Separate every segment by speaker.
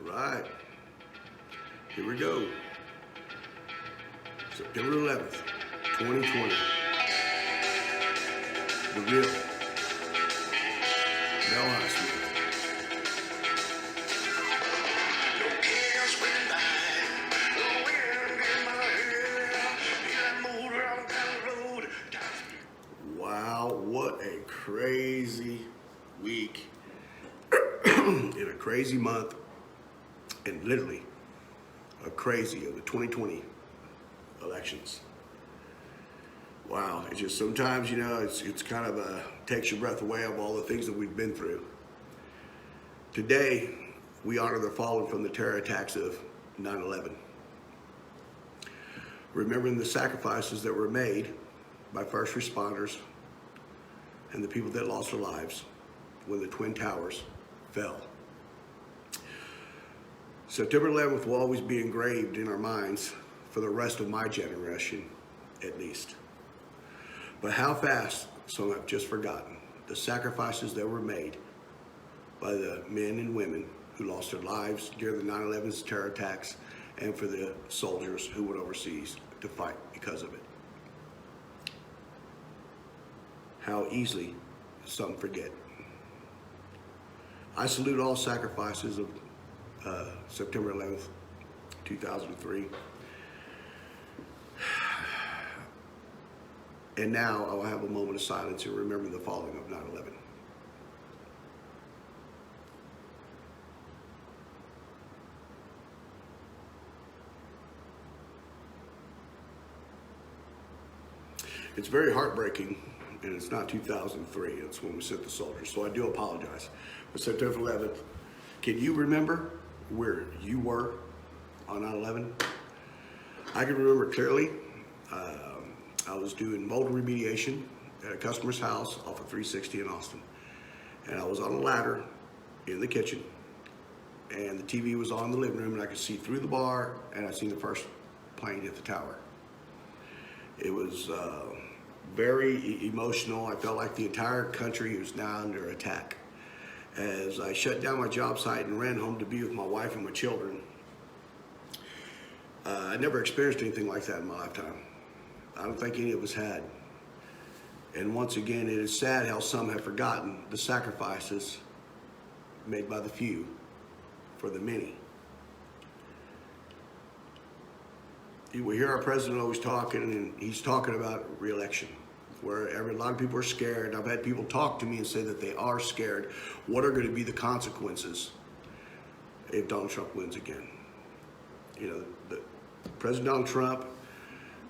Speaker 1: Right. Here we go. September 11th, 2020. The real Mel Highsmith. Wow, what a crazy week in a crazy month, and literally a crazy of the 2020 elections. Wow, it's just sometimes, it's kind of takes your breath away of all the things that we've been through. Today, we honor the fallen from the terror attacks of 9/11. Remembering the sacrifices that were made by first responders and the people that lost their lives when the Twin Towers fell. September 11th will always be engraved in our minds for the rest of my generation, at least. But how fast some have just forgotten the sacrifices that were made by the men and women who lost their lives during the 9/11 terror attacks, and for the soldiers who went overseas to fight because of it. How easily some forget. I salute all sacrifices of September 11th, 2003. And now I will have a moment of silence and remember the falling of 9/11. It's very heartbreaking, and it's not 2003, it's when we sent the soldiers, so I do apologize. But September 11th, can you remember where you were on 9/11? I can remember clearly. I was doing mold remediation at a customer's house off of 360 in Austin. And I was on a ladder in the kitchen, and the TV was on in the living room, and I could see through the bar, and I seen the first plane hit the tower. It was very emotional. I felt like the entire country was now under attack. As I shut down my job site and ran home to be with my wife and my children, I never experienced anything like that in my lifetime. I don't think any of us had. And once again, it is sad how some have forgotten the sacrifices made by the few for the many. We hear our president always talking, and he's talking about re-election, where a lot of people are scared. I've had people talk to me and say that they are scared. What are going to be the consequences if Donald Trump wins again? President Donald Trump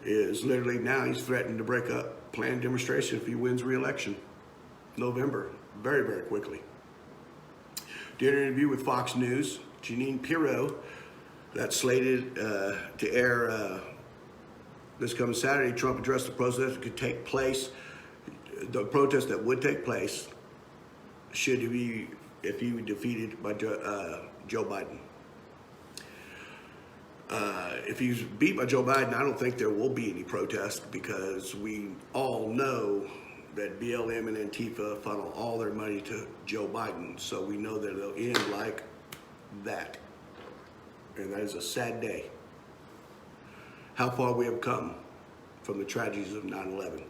Speaker 1: is literally now, he's threatening to break up planned demonstration if he wins re-election November, very, very quickly. During an interview with Fox News, Jeanine Pirro, that's slated to air this coming Saturday, Trump addressed the protest that could take place, the protest that would take place if he were defeated by Joe Biden. If he's beat by Joe Biden, I don't think there will be any protest, because we all know that BLM and Antifa funnel all their money to Joe Biden. So we know that it'll end like that. And that is a sad day. How far we have come from the tragedies of 9/11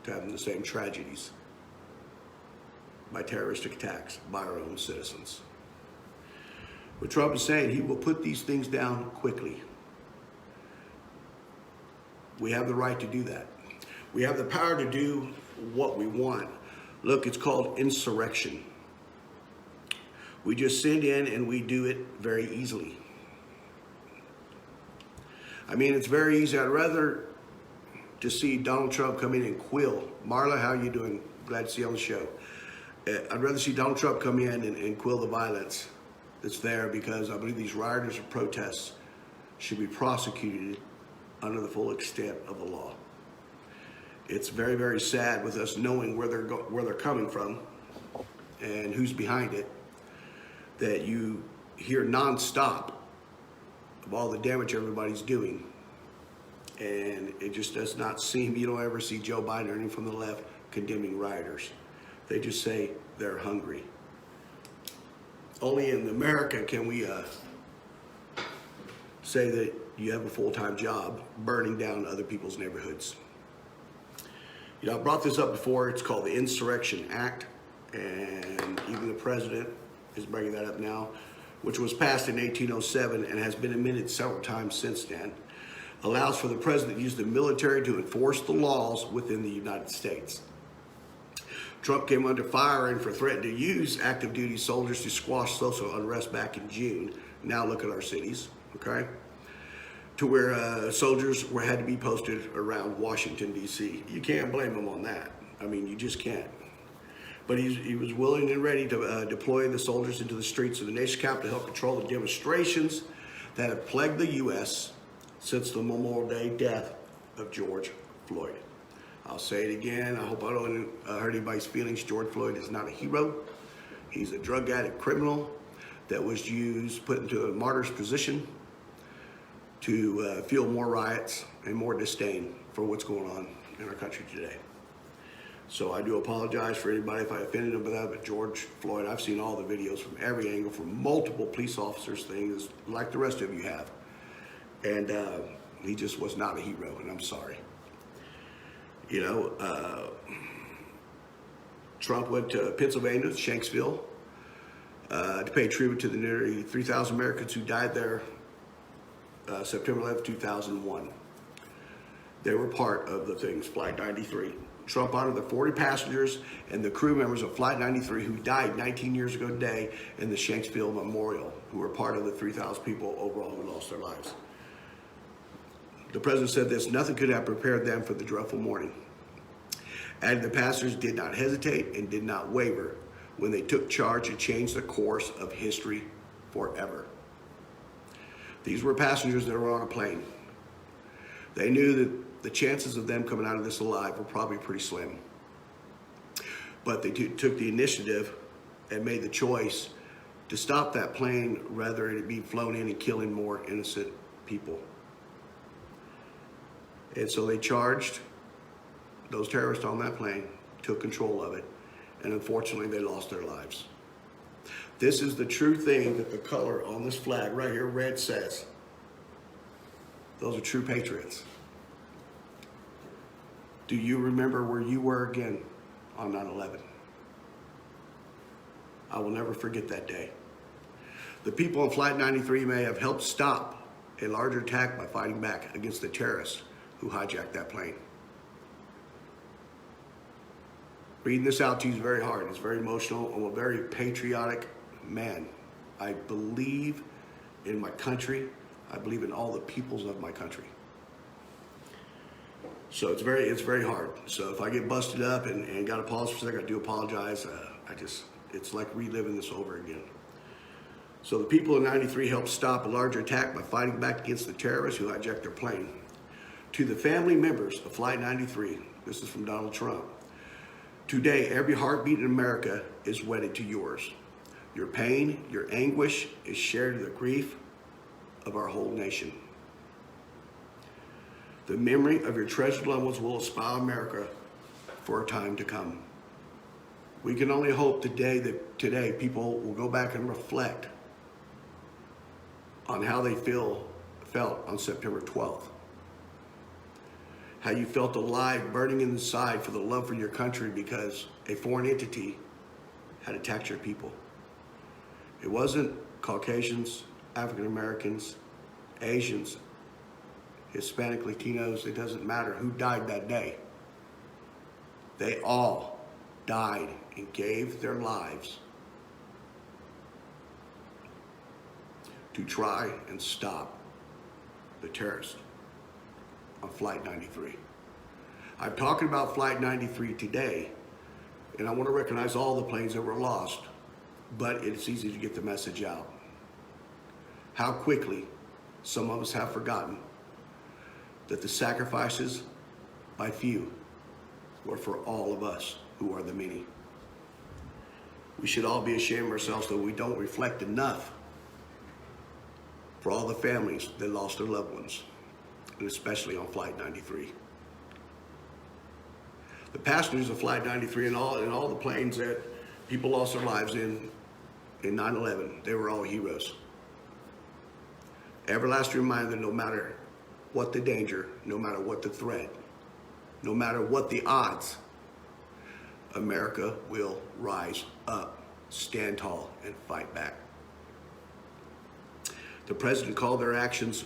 Speaker 1: to having the same tragedies by terroristic attacks by our own citizens. But Trump is saying he will put these things down quickly. We have the right to do that. We have the power to do what we want. Look, it's called insurrection. We just send in and we do it very easily. I mean, it's very easy. I'd rather to see Donald Trump come in and quill. Marla, how are you doing? Glad to see you on the show. I'd rather see Donald Trump come in and quill the violence that's there, because I believe these rioters or protests should be prosecuted under the full extent of the law. It's very, very sad with us knowing where they're coming from and who's behind it, that you hear nonstop of all the damage everybody's doing. And it just does not seem, you don't ever see Joe Biden or anyone from the left condemning rioters. They just say they're hungry. Only in America can we say that you have a full-time job burning down other people's neighborhoods. You know, I brought this up before. It's called the Insurrection Act, and even the president is bringing that up now, which was passed in 1807 and has been amended several times since then. Allows for the president to use the military to enforce the laws within the United States. Trump came under fire and for threatening to use active duty soldiers to squash social unrest back in June. Now look at our cities, okay? To where soldiers had to be posted around Washington, D.C. You can't blame him on that. I mean, you just can't. But he was willing and ready to deploy the soldiers into the streets of the nation's capital to help control the demonstrations that have plagued the U.S. since the Memorial Day death of George Floyd. I'll say it again. I hope I don't hurt anybody's feelings. George Floyd is not a hero. He's a drug addict criminal that was put into a martyr's position to fuel more riots and more disdain for what's going on in our country today. So I do apologize for anybody if I offended them with that, but George Floyd, I've seen all the videos from every angle, from multiple police officers, things like the rest of you have. And he just was not a hero, and I'm sorry. You know, Trump went to Pennsylvania, Shanksville, to pay tribute to the nearly 3,000 Americans who died there September 11, 2001. They were part of the things, Flight 93. Trump honored the 40 passengers and the crew members of Flight 93 who died 19 years ago today in the Shanksville Memorial, who were part of the 3,000 people overall who lost their lives. The president said this: nothing could have prepared them for the dreadful morning. Adding the passengers did not hesitate and did not waver when they took charge and changed the course of history forever. These were passengers that were on a plane. They knew that the chances of them coming out of this alive were probably pretty slim. But they took the initiative and made the choice to stop that plane rather than it be flown in and killing more innocent people. And so they charged those terrorists on that plane, took control of it, and unfortunately they lost their lives. This is the true thing that the color on this flag right here, red, says. Those are true patriots. Do you remember where you were again on 9/11? I will never forget that day. The people on Flight 93 may have helped stop a larger attack by fighting back against the terrorists who hijacked that plane. Reading this out to you is very hard. It's very emotional. I'm a very patriotic man. I believe in my country. I believe in all the peoples of my country. So it's very hard. So if I get busted up and got to pause for a second, I do apologize. It's like reliving this over again. So the people in 93 helped stop a larger attack by fighting back against the terrorists who hijacked their plane. To the family members of Flight 93, this is from Donald Trump. Today, every heartbeat in America is wedded to yours. Your pain, your anguish is shared in the grief of our whole nation. The memory of your treasured loved ones will inspire America for a time to come. We can only hope today people will go back and reflect on how they felt on September 12th. How you felt alive, burning inside for the love for your country because a foreign entity had attacked your people. It wasn't Caucasians, African Americans, Asians, Hispanic, Latinos, it doesn't matter who died that day. They all died and gave their lives to try and stop the terrorists on Flight 93. I'm talking about Flight 93 today, and I want to recognize all the planes that were lost, but it's easy to get the message out. How quickly some of us have forgotten that the sacrifices by few were for all of us who are the many. We should all be ashamed of ourselves that we don't reflect enough for all the families that lost their loved ones, and especially on Flight 93. The passengers of Flight 93 and all the planes that people lost their lives in 9/11, they were all heroes. Everlasting reminder that no matter what the danger, no matter what the threat, no matter what the odds, America will rise up, stand tall, and fight back. The president called their actions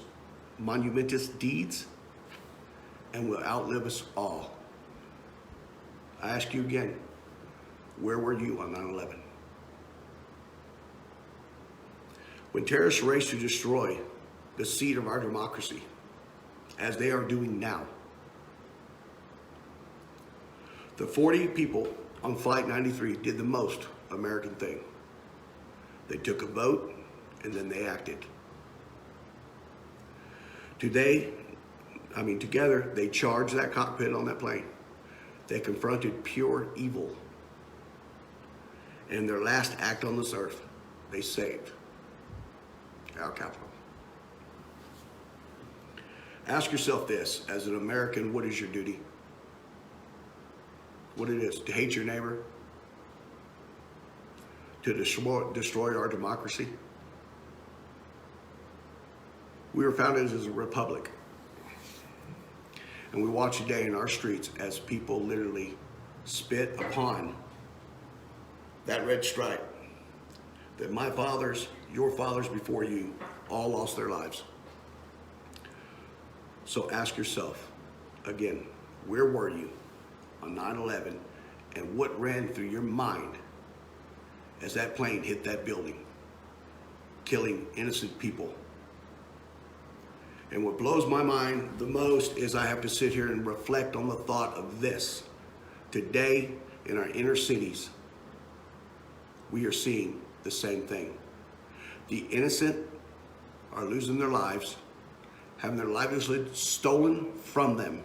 Speaker 1: monumentous deeds and will outlive us all. I ask you again, where were you on 9/11? When terrorists race to destroy the seed of our democracy, as they are doing now, the 40 people on Flight 93 did the most American thing. They took a vote and then they acted. Together, they charged that cockpit on that plane. They confronted pure evil. And their last act on this earth, they saved our capital. Ask yourself this, as an American, what is your duty? What it is, to hate your neighbor? To destroy our democracy? We were founded as a republic. And we watch today in our streets as people literally spit upon that red stripe that my fathers, your fathers before you, all lost their lives. So ask yourself, again, where were you on 9/11, and what ran through your mind as that plane hit that building, killing innocent people? And what blows my mind the most is I have to sit here and reflect on the thought of this. Today, in our inner cities, we are seeing the same thing. The innocent are losing their lives, having their livelihood stolen from them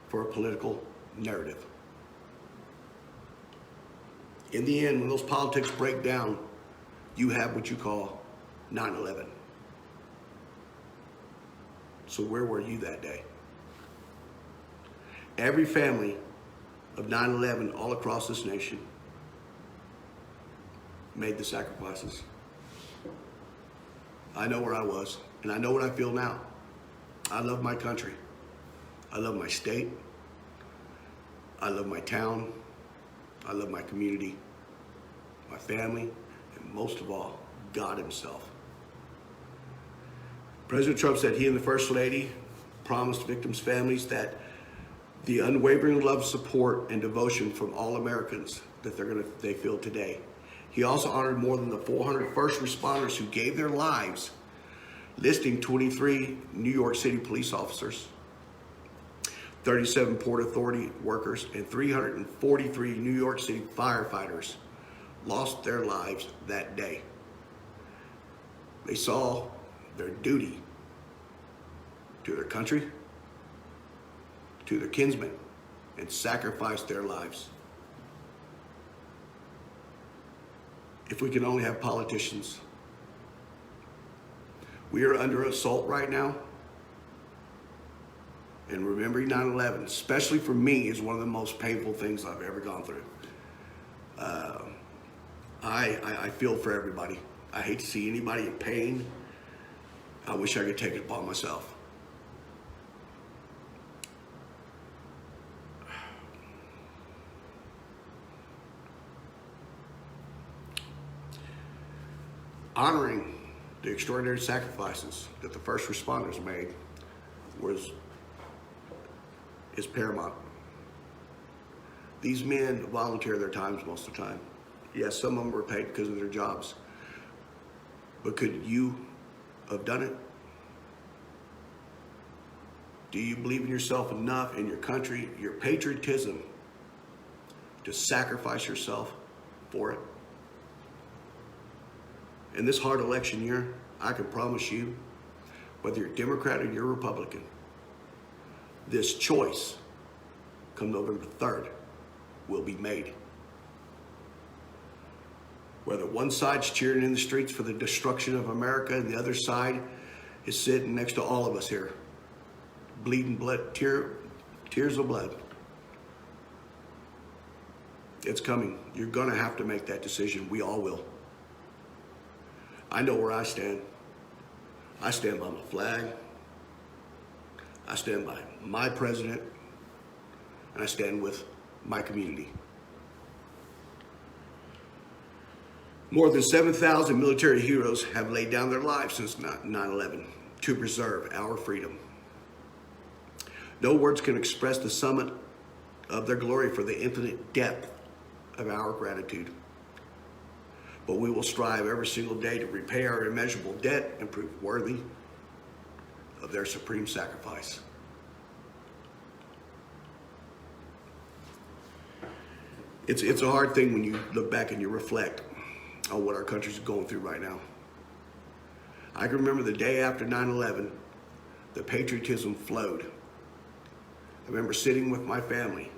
Speaker 1: for a political narrative. In the end, when those politics break down, you have what you call 9/11. So where were you that day? Every family of 9/11 all across this nation made the sacrifices. I know where I was, and I know what I feel now. I love my country. I love my state. I love my town. I love my community, my family, and most of all, God himself. President Trump said he and the First Lady promised victims' families that the unwavering love, support, and devotion from all Americans that they feel today. He also honored more than the 400 first responders who gave their lives, listing 23 New York City police officers, 37 Port Authority workers, and 343 New York City firefighters lost their lives that day. They saw their duty to their country, to their kinsmen, and sacrificed their lives. If we can only have politicians. We are under assault right now. And remembering 9/11, especially for me, is one of the most painful things I've ever gone through. I feel for everybody. I hate to see anybody in pain. I wish I could take it upon myself. Honoring the extraordinary sacrifices that the first responders made is paramount. These men volunteer their times most of the time. Yes, some of them were paid because of their jobs. But could you have done it? Do you believe in yourself enough, in your country, your patriotism, to sacrifice yourself for it? In this hard election year, I can promise you, whether you're Democrat or you're Republican, this choice, come November 3rd, will be made. Whether one side's cheering in the streets for the destruction of America and the other side is sitting next to all of us here, bleeding blood, tears of blood. It's coming. You're gonna have to make that decision. We all will. I know where I stand. I stand by my flag. I stand by my president. And I stand with my community. More than 7,000 military heroes have laid down their lives since 9/11 to preserve our freedom. No words can express the summit of their glory for the infinite depth of our gratitude. But we will strive every single day to repay our immeasurable debt and prove worthy of their supreme sacrifice. It's a hard thing when you look back and you reflect on what our country's going through right now. I can remember the day after 9/11, the patriotism flowed. I remember sitting with my family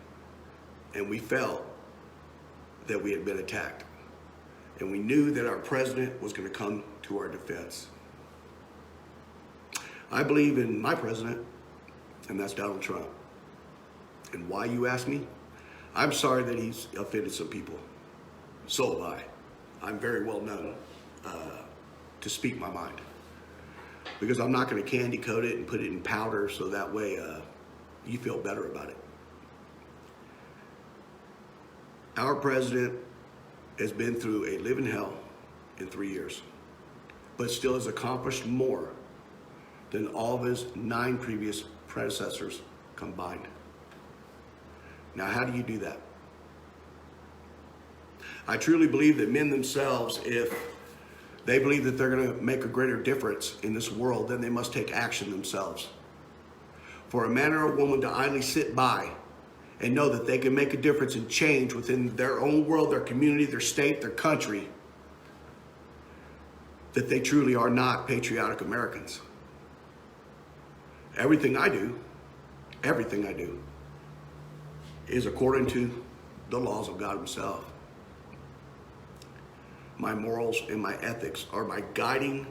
Speaker 1: and we felt that we had been attacked. And we knew that our president was going to come to our defense. I believe in my president, and that's Donald Trump. And why, you ask me? I'm sorry that he's offended some people. So have I. I'm very well known to speak my mind. Because I'm not going to candy coat it and put it in powder so that way you feel better about it. Our president has been through a living hell in 3 years, but still has accomplished more than all of his 9 previous predecessors combined. Now, how do you do that? I truly believe that men themselves, if they believe that they're going to make a greater difference in this world, then they must take action themselves. For a man or a woman to idly sit by and know that they can make a difference and change within their own world, their community, their state, their country, that they truly are not patriotic Americans. Everything I do is according to the laws of God himself. My morals and my ethics are my guiding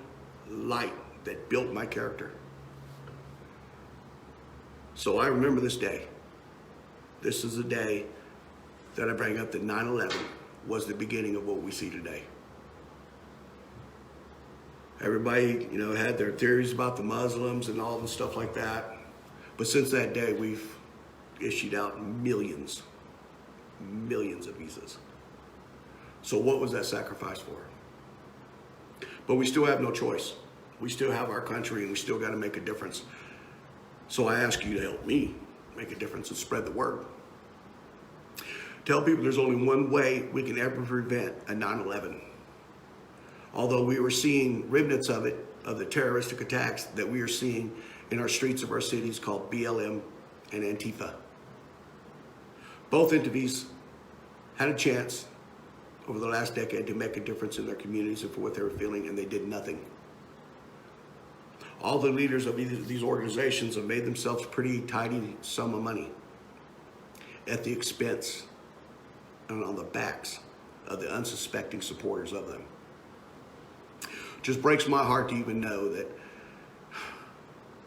Speaker 1: light that built my character. So I remember this day. This is the day that I bring up that 9/11 was the beginning of what we see today. Everybody, had their theories about the Muslims and all the stuff like that. But since that day, we've issued out millions of visas. So what was that sacrifice for? But we still have no choice. We still have our country and we still got to make a difference. So I ask you to help me make a difference and spread the word. Tell people there's only one way we can ever prevent a 9/11. Although we were seeing remnants of it, of the terroristic attacks that we are seeing in our streets of our cities called BLM and Antifa. Both entities had a chance over the last decade to make a difference in their communities and for what they were feeling, and they did nothing. All the leaders of these organizations have made themselves pretty tidy sum of money at the expense and on the backs of the unsuspecting supporters of them. Just breaks my heart to even know that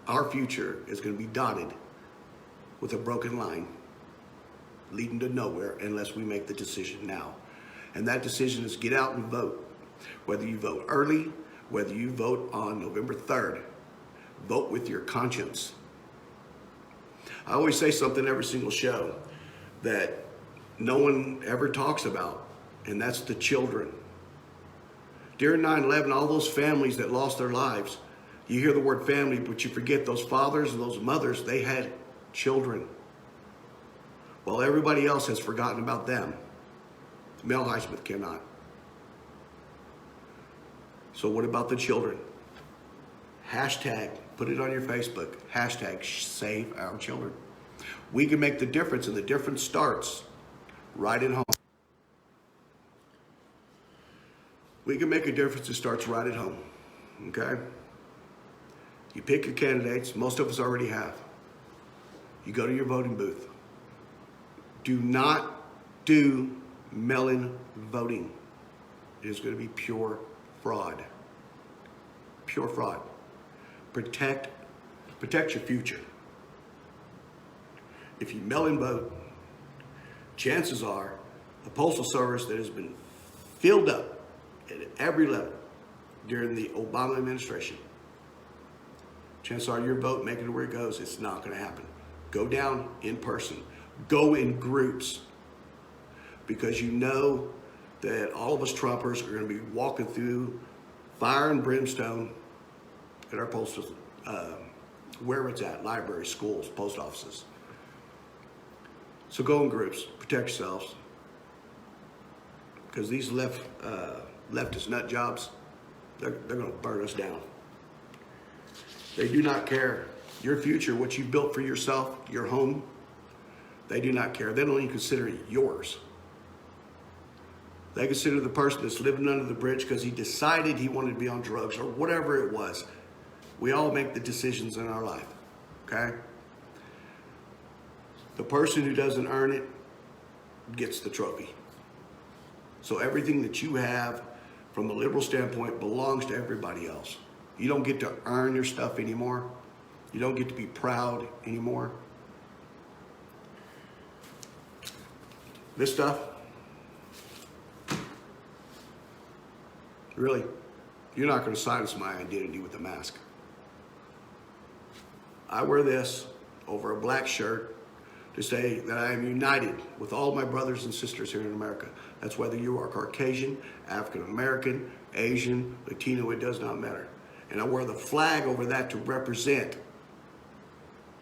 Speaker 1: our future is going to be dotted with a broken line leading to nowhere unless we make the decision now. And that decision is get out and vote. Whether you vote early, whether you vote on November 3rd, vote with your conscience. I always say something every single show that no one ever talks about, and that's the children. During 9/11, all those families that lost their lives, you hear the word family, but you forget those fathers and those mothers, they had children. While everybody else has forgotten about them. Mel Highsmith cannot. So what about the children? Hashtag, put it on your Facebook, hashtag save our children. We can make the difference, and the difference starts right at home. We can make a difference. It starts right at home, okay? You pick your candidates. Most of us already have. You go to your voting booth. Do not do mail-in voting. It is going to be pure fraud. Pure fraud. Protect your future. If you mail-in vote, chances are a postal service that has been filled up at every level during the Obama administration, chances are your vote making it where it goes, it's not going to happen. Go down in person. Go in groups. Because you know that all of us Trumpers are going to be walking through fire and brimstone at our postal, wherever it's at, libraries, schools, post offices. So go in groups, protect yourselves. Because these leftist nut jobs, they're going to burn us down. They do not care. Your future, what you built for yourself, your home, they do not care. They don't even consider it yours. They consider the person that's living under the bridge because he decided he wanted to be on drugs or whatever it was. We all make the decisions in our life, okay? The person who doesn't earn it gets the trophy. So everything that you have from a liberal standpoint belongs to everybody else. You don't get to earn your stuff anymore. You don't get to be proud anymore. This stuff, really, you're not going to silence my identity with a mask. I wear this over a black shirt to say that I am united with all my brothers and sisters here in America. That's whether you are Caucasian, African American, Asian, Latino, it does not matter. And I wear the flag over that to represent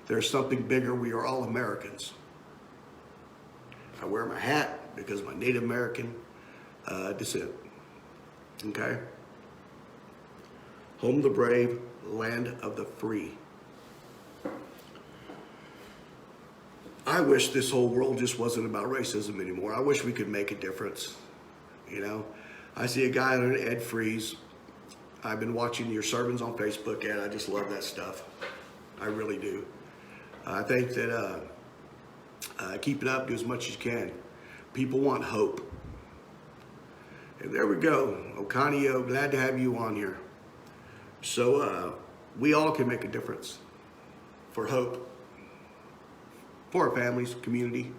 Speaker 1: there's something bigger. We are all Americans. I wear my hat because of my Native American descent. Okay? Home of the brave, land of the free. I wish this whole world just wasn't about racism anymore. I wish we could make a difference. You know, I see a guy on Ed Freeze. I've been watching your sermons on Facebook, and I just love that stuff. I really do. I think that keep it up, do as much as you can. People want hope. And there we go. Okanio, glad to have you on here. So we all can make a difference for hope, for our families, community.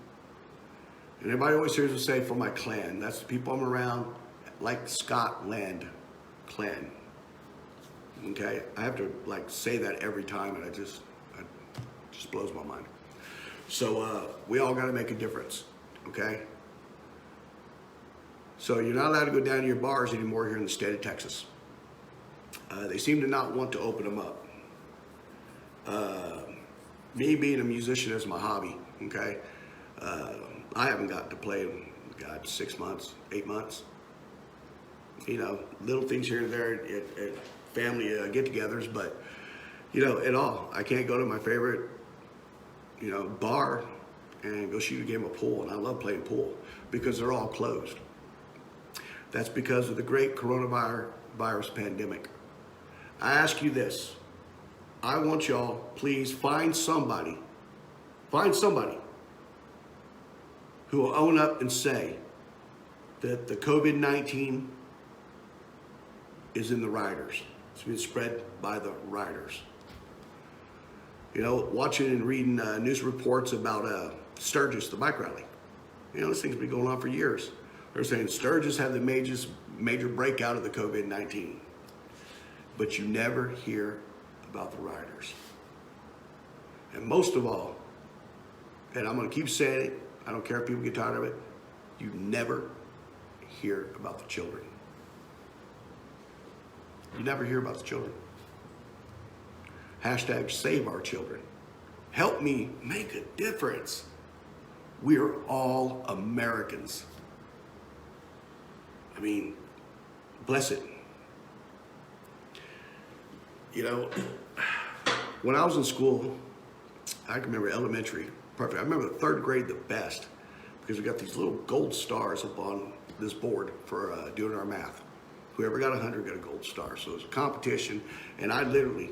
Speaker 1: And everybody always hears us say, for my clan. That's the people I'm around, like Scotland clan. Okay? I have to like say that every time, and it just blows my mind. So we all got to make a difference. Okay? So you're not allowed to go down to your bars anymore here in the state of Texas. They seem to not want to open them up. Me being a musician is my hobby, okay? I haven't gotten to play in, 6 months, 8 months. You know, little things here and there at family get-togethers, but, you know, at all. I can't go to my favorite, you know, bar and go shoot a game of pool, and I love playing pool because they're all closed. That's because of the great coronavirus pandemic. I ask you this. I want y'all, please find somebody who will own up and say that the COVID-19 is in the rioters. It's been spread by the rioters. You know, watching and reading news reports about Sturgis, the bike rally. You know, this thing's been going on for years. They're saying Sturgis had the major breakout of the COVID-19. But you never hear about the rioters. And most of all, and I'm going to keep saying it, I don't care if people get tired of it, you never hear about the children. You never hear about the children. Hashtag save our children. Help me make a difference. We're all Americans. I mean, bless it. You know, when I was in school, I can remember elementary, perfect. I remember the 3rd grade the best because we got these little gold stars up on this board for doing our math. Whoever got 100 got a gold star. So it was a competition, and I literally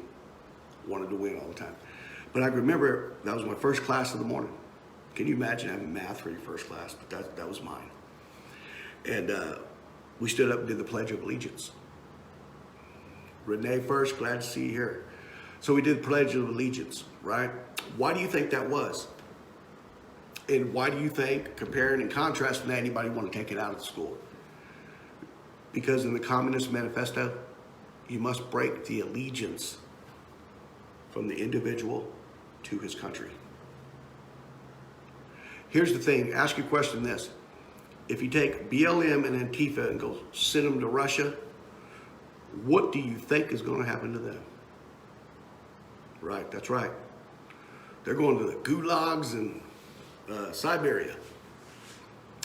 Speaker 1: wanted to win all the time. But I remember that was my first class of the morning. Can you imagine having math for your first class? But that was mine. And we stood up and did the Pledge of Allegiance. Renee first, glad to see you here. So we did the Pledge of Allegiance, right? Why do you think that was? And why do you think, comparing and contrasting that, anybody want to take it out of the school? Because in the Communist Manifesto, You must break the allegiance from the individual to his country. Here's the thing, ask your question this. If you take BLM and Antifa and go send them to Russia, what do you think is going to happen to them? Right, that's right. They're going to the gulags in Siberia.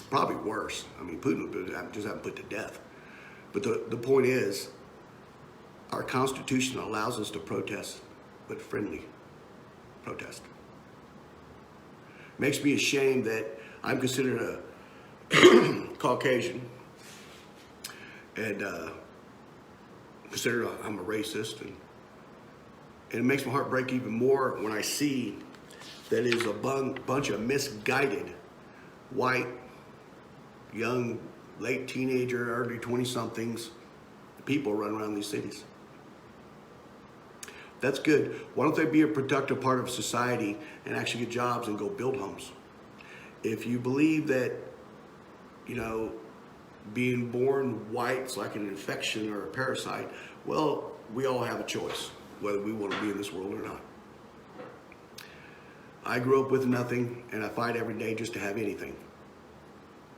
Speaker 1: Probably worse. I mean, Putin would just have them put to death. But the point is, our Constitution allows us to protest, but friendly protest. Makes me ashamed that I'm considered a Caucasian and considered I'm a racist, and it makes my heart break even more when I see that it is a bunch of misguided white, young, late teenager, early 20-somethings people run around these cities. That's good. Why don't they be a productive part of society and actually get jobs and go build homes? If you believe that, you know, being born white's like an infection or a parasite, well, we all have a choice whether we want to be in this world or not. I grew up with nothing, and I fight every day just to have anything.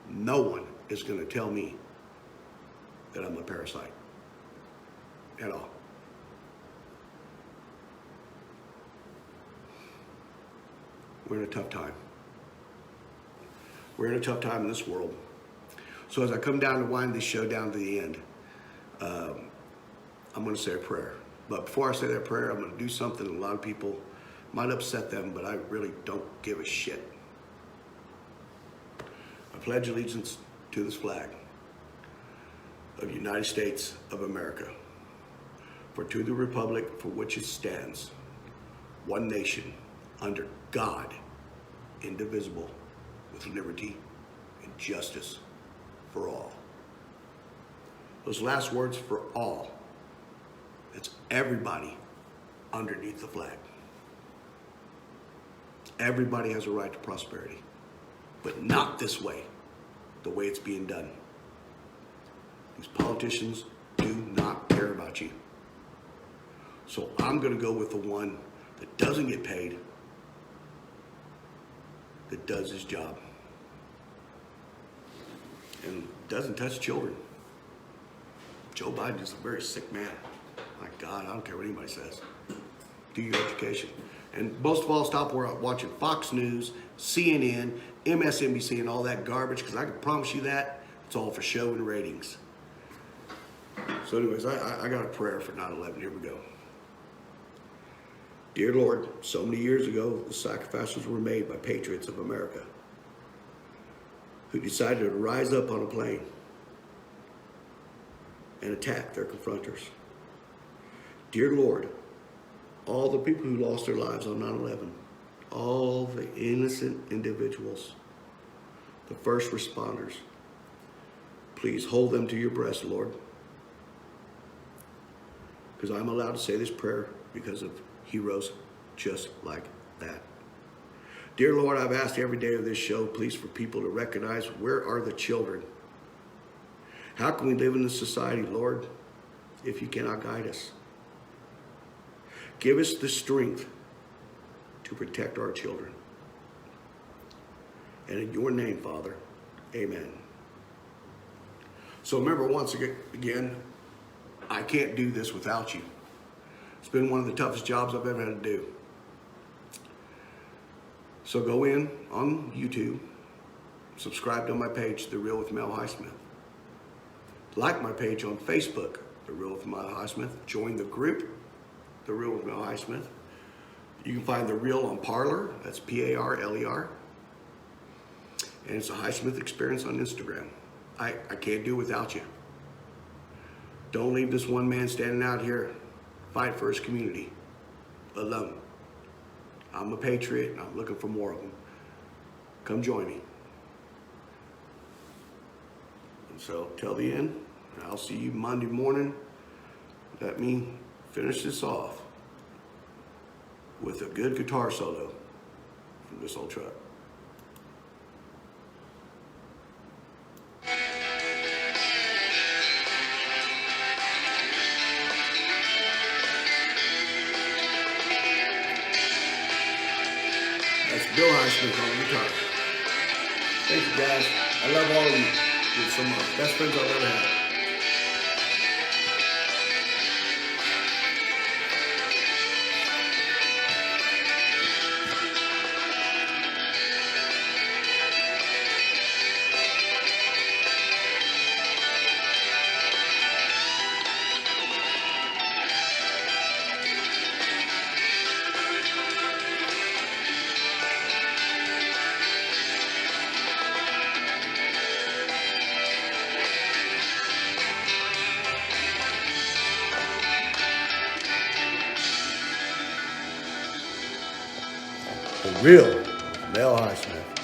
Speaker 1: No one is going to tell me that I'm a parasite at all. We're in a tough time. We're in a tough time in this world. So as I come down to wind this show down to the end, I'm going to say a prayer. But before I say that prayer, I'm going to do something a lot of people might upset them, but I really don't give a shit. I pledge allegiance to this flag of the United States of America, for to the republic for which it stands, one nation, under God, indivisible, with liberty and justice for all. Those last words, for all, it's everybody underneath the flag. Everybody has a right to prosperity, but not this way, the way it's being done. These politicians do not care about you. So I'm going to go with the one that doesn't get paid, that does his job, and doesn't touch children. Joe Biden is a very sick man. My God, I don't care what anybody says. Do your education. And most of all, stop watching Fox News, CNN, MSNBC, and all that garbage, because I can promise you that it's all for show and ratings. So anyways, I got a prayer for 9/11. Here we go. Dear Lord, so many years ago, the sacrifices were made by patriots of America who decided to rise up on a plane and attack their confronters. Dear Lord, all the people who lost their lives on 9/11, all the innocent individuals, the first responders, please hold them to your breast, Lord. Because I'm allowed to say this prayer because of heroes just like that. Dear Lord, I've asked every day of this show, please, for people to recognize, where are the children? How can we live in this society, Lord, if you cannot guide us? Give us the strength to protect our children. And in your name, Father, amen. So remember, once again, I can't do this without you. It's been one of the toughest jobs I've ever had to do. So go in on YouTube, subscribe to my page, The Real with Mel Highsmith. Like my page on Facebook, The Real with Mel Highsmith. Join the group, The Real with Mel Highsmith. You can find The Real on Parler, that's Parler. And it's a Highsmith Experience on Instagram. I can't do it without you. Don't leave this one man standing out here, fight for his community, alone. I'm a patriot, and I'm looking for more of them. Come join me. And so, till the end, I'll see you Monday morning. Let me finish this off with a good guitar solo from this old truck. Highsmith on guitar. Thank you guys. I love all of you. You're some of my best friends I've ever had. The real Mel Highsmith.